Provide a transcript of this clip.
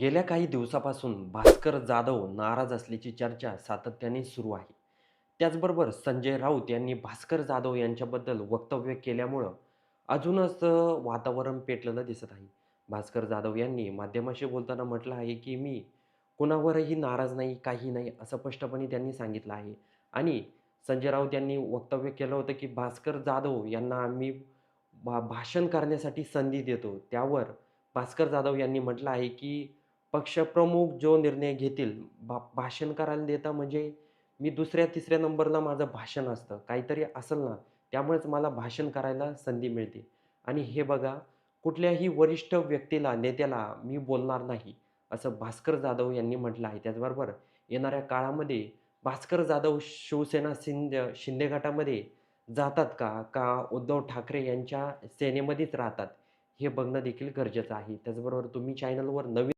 गेल्या काही दिवसापासून भास्कर जाधव नाराज असल्याची चर्चा सातत्याने सुरू आहे. त्याचबरोबर संजय राऊत यांनी भास्कर जाधव यांच्याबद्दल वक्तव्य केल्यामुळं अजूनच वातावरण पेटलेलं दिसत आहे. भास्कर जाधव यांनी माध्यमाशी बोलताना म्हटलं आहे, की "मी कुणावरही नाराज नाही, काही नाही," असं स्पष्टपणे त्यांनी सांगितलं आहे. आणि संजय राऊत यांनी वक्तव्य केलं होतं, की भास्कर जाधव यांना आम्ही भाषण करण्यासाठी संधी देतो. त्यावर भास्कर जाधव यांनी म्हटलं आहे, की पक्षप्रमुख जो निर्णय घेतील, भाषण करायला देता म्हणजे मी दुसऱ्या, तिसऱ्या नंबरला माझं भाषण असतं. काहीतरी असेल ना, त्यामुळेच मला भाषण करायला संधी मिळते. आणि हे बघा, कुठल्याही वरिष्ठ व्यक्तीला, नेत्याला मी बोलणार नाही, असं भास्कर जाधव यांनी म्हटलं आहे. त्याचबरोबर येणाऱ्या काळामध्ये भास्कर जाधव शिवसेना शिंदे गटामध्ये जातात का? का उद्धव ठाकरे यांच्या सेनेमध्येच राहतात? हे बघणं देखील गरजेचं आहे. त्याचबरोबर तुम्ही चॅनलवर नवीन